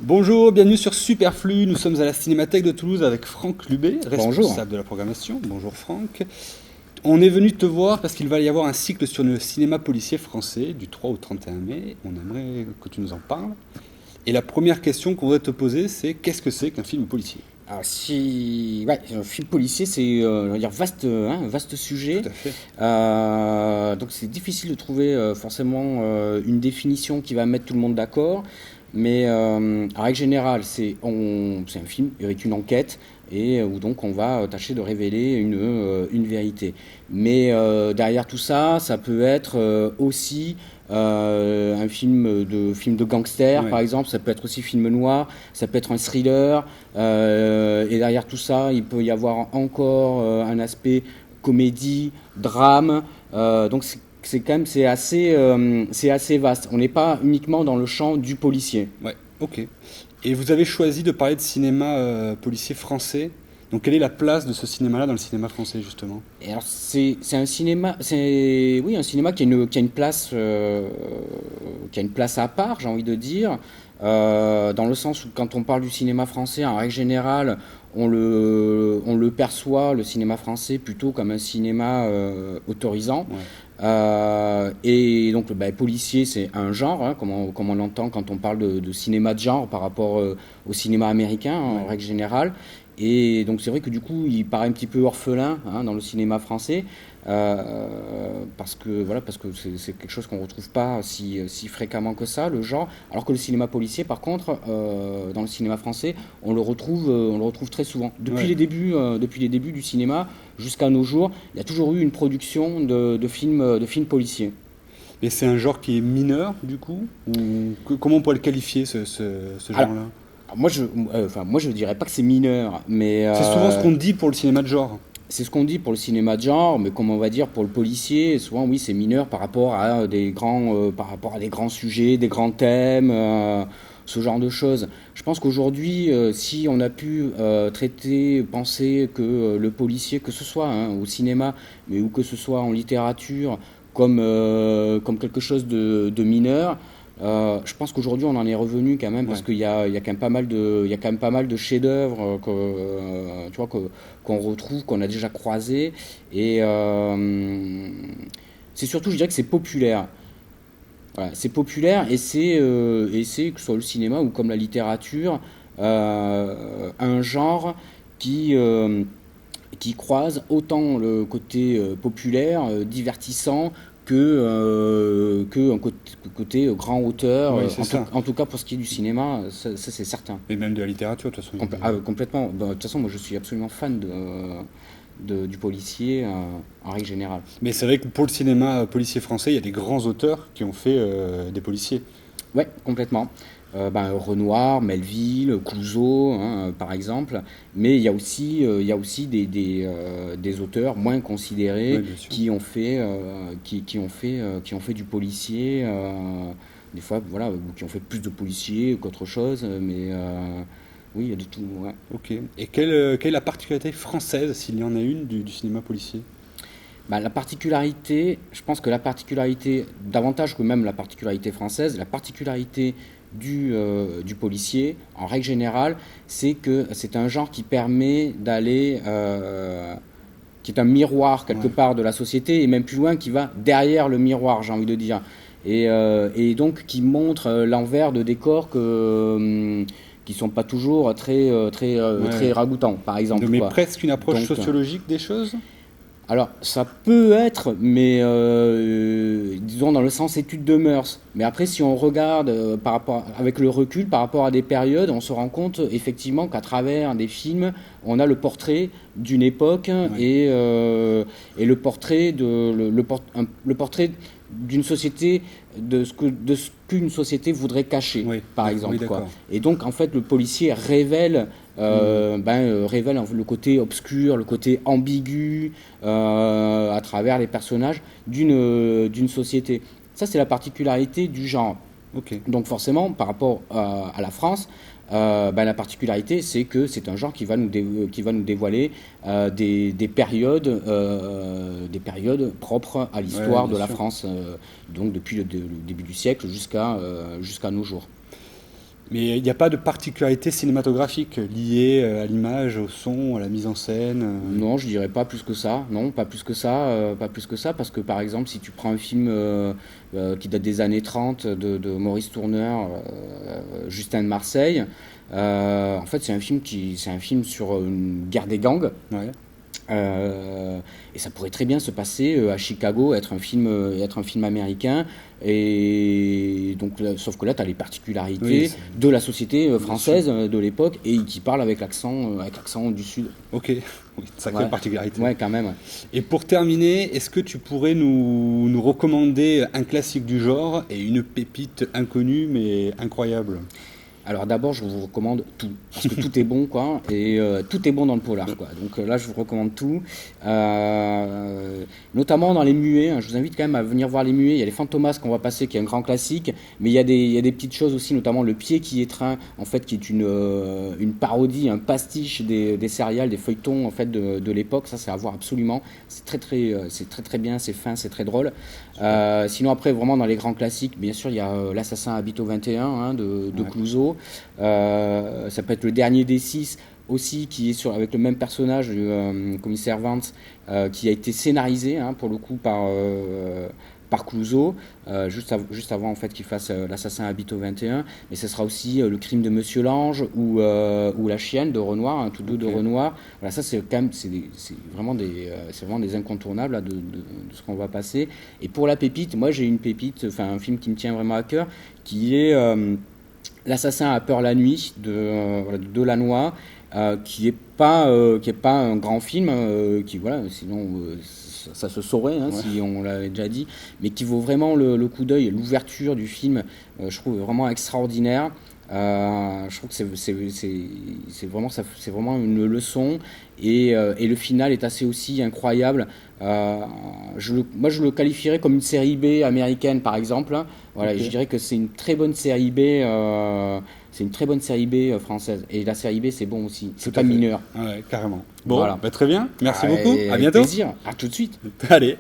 Bonjour, bienvenue sur Superflu. Nous sommes à la Cinémathèque de Toulouse avec Franck Lubé, Bonjour. responsable de la programmation. Bonjour Franck. On est venu te voir parce qu'il va y avoir un cycle sur le cinéma policier français du 3 au 31 mai. On aimerait que tu nous en parles. Et la première question qu'on voudrait te poser, c'est qu'est-ce que c'est qu'un film policier? Alors un film policier, c'est on va dire vaste sujet. Tout à fait. Donc c'est difficile de trouver forcément une définition qui va mettre tout le monde d'accord. Mais en règle générale, c'est un film avec une enquête et où donc on va tâcher de révéler une vérité. Mais derrière tout ça, ça peut être aussi un film de gangster, Ouais. par exemple. Ça peut être aussi film noir, ça peut être un thriller. Et derrière tout ça, il peut y avoir encore un aspect comédie, drame. Donc c'est quand même c'est assez vaste. On n'est pas uniquement dans le champ du policier. Ouais, ok. Et vous avez choisi de parler de cinéma policier français. Donc quelle est la place de ce cinéma-là dans le cinéma français justement? Et alors c'est un cinéma, c'est oui un cinéma qui a une place à part, j'ai envie de dire, dans le sens où quand on parle du cinéma français, en règle générale, on le perçoit le cinéma français plutôt comme un cinéma autorisant. Ouais. Et donc, policier, c'est un genre, hein, comme on l'entend quand on parle de cinéma de genre par rapport au cinéma américain, en Ouais. règle générale. Et donc, c'est vrai que du coup, il paraît un petit peu orphelin, hein, dans le cinéma français, parce que c'est quelque chose qu'on retrouve pas si fréquemment que ça, le genre. Alors que le cinéma policier, par contre, dans le cinéma français, on le retrouve très souvent. Ouais. Depuis les débuts du cinéma jusqu'à nos jours, il y a toujours eu une production de films policiers. Et c'est un genre qui est mineur, du coup? Ou comment on pourrait le qualifier, ce Alors, genre-là? moi, je dirais pas que c'est mineur, mais C'est souvent ce qu'on dit pour le cinéma de genre. c'est ce qu'on dit pour le cinéma de genre, mais comme on va dire pour le policier, souvent oui, c'est mineur par rapport à des grands sujets, des grands thèmes, ce genre de choses. Je pense qu'aujourd'hui, si on a pu penser que le policier, que ce soit, hein, au cinéma, mais ou que ce soit en littérature, comme quelque chose de mineur. Je pense qu'aujourd'hui on en est revenu quand même parce Ouais. qu'il y a quand même pas mal il y a quand même pas mal de chefs-d'œuvre tu vois, qu'on retrouve, qu'on a déjà croisé. Et c'est surtout, je dirais que c'est populaire. Voilà, c'est populaire et c'est, que ce soit le cinéma ou comme la littérature, un genre qui, euh, qui croise autant le côté populaire, divertissant, que un côté grand auteur, Oui, c'est ça. en tout cas pour ce qui est du cinéma, ça, c'est certain. Et même de la littérature, de toute façon. Complètement. Bah, de toute façon, moi je suis absolument fan du policier en règle générale. Mais c'est vrai que pour le cinéma policier français, il y a des grands auteurs qui ont fait des policiers. Ouais, complètement. Renoir, Melville, Clouseau, hein, par exemple. Mais il y a aussi des auteurs moins considérés Oui, bien sûr. qui ont fait du policier, des fois, voilà, ou qui ont fait plus de policiers qu'autre chose. Mais oui, il y a de tout. Ouais. Ok. Et quelle est la particularité française, s'il y en a une, du cinéma policier? La particularité, je pense que la particularité, davantage que même la particularité française, la particularité du policier, en règle générale, c'est que c'est un genre qui permet d'aller, qui est un miroir quelque Ouais. part de la société, et même plus loin, qui va derrière le miroir, j'ai envie de dire. Et donc qui montre l'envers de décors qui sont pas toujours très Ouais. ragoûtants, par exemple, Mais quoi. presque une approche Donc, sociologique des choses? alors, ça peut être, mais disons dans le sens étude de mœurs. Mais après, si on regarde avec le recul par rapport à des périodes, on se rend compte effectivement qu'à travers des films, on a le portrait d'une époque Ouais. et le portrait d'une société, de ce qu'une société voudrait cacher, Oui, par oui, exemple, quoi. d'accord. Et donc, en fait, le policier Hmm. révèle le côté obscur, le côté ambigu, à travers les personnages d'une société. Ça, c'est la particularité du genre. Ok. Donc forcément, par rapport à la France, la particularité, c'est que c'est un genre qui va nous dévoiler des périodes propres à Ouais, l'histoire bien de la sûr. France, donc depuis le début du siècle jusqu'à nos jours. Mais il n'y a pas de particularité cinématographique liée à l'image, au son, à la mise en scène. Non, je dirais pas plus que ça. Non, pas plus que ça. Pas plus que ça, parce que par exemple, si tu prends un film qui date des années 30 de Maurice Tourneur, Justin de Marseille, en fait, c'est un film sur une guerre des gangs. Ouais. Et ça pourrait très bien se passer à Chicago, être un film américain. Et donc, sauf que là, tu as les particularités Oui, de la société française de l'époque et qui parle avec l'accent du Sud. ok, oui, sacrée Ouais, particularité. ouais, quand même. Et pour terminer, est-ce que tu pourrais nous recommander un classique du genre et une pépite inconnue mais incroyable? Alors d'abord, je vous recommande tout, parce que tout est bon, quoi, et tout est bon dans le polar, quoi. Donc là, je vous recommande tout, notamment dans les muets, hein. Je vous invite quand même à venir voir les muets. Il y a les Fantomas qu'on va passer, qui est un grand classique, mais il y a des petites choses aussi, notamment Le Pied qui étreint, en fait, qui est une parodie, un pastiche des céréales, des feuilletons, en fait, de l'époque. Ça, c'est à voir absolument. C'est très très bien, c'est fin, c'est très drôle. Sinon après, vraiment dans les grands classiques, bien sûr, il y a L'Assassin habite au 21 hein, de Ouais. Clouzot. Ça peut être Le Dernier des Six aussi, qui est avec le même personnage du commissaire Vance, qui a été scénarisé hein, pour le coup par Clouzot, juste avant en fait qu'il fasse L'Assassin habite au 21. Mais ce sera aussi Le Crime de Monsieur Lange ou La Chienne de Renoir, hein, tous deux de Ok. Renoir. Voilà, ça c'est quand même c'est vraiment des incontournables là, de ce qu'on va passer. Et pour la pépite, moi j'ai une pépite, enfin un film qui me tient vraiment à cœur, qui est L'assassin a peur la nuit de Delannoy, qui est pas un grand film, qui voilà, sinon ça se saurait hein, Ouais. si on l'avait déjà dit, mais qui vaut vraiment le coup d'œil. L'ouverture du film, je trouve vraiment extraordinaire. Je trouve que c'est vraiment une leçon et le final est assez aussi incroyable. Moi, je le qualifierais comme une série B américaine, par exemple. Voilà, Ok. et je dirais que c'est une très bonne série B. C'est une très bonne série B française. Et la série B, c'est bon aussi. C'est Tout à pas fait. mineur. Ouais, carrément. Bon, Voilà. bah, très bien. Merci beaucoup. À Avec bientôt. plaisir. À tout de suite. Allez.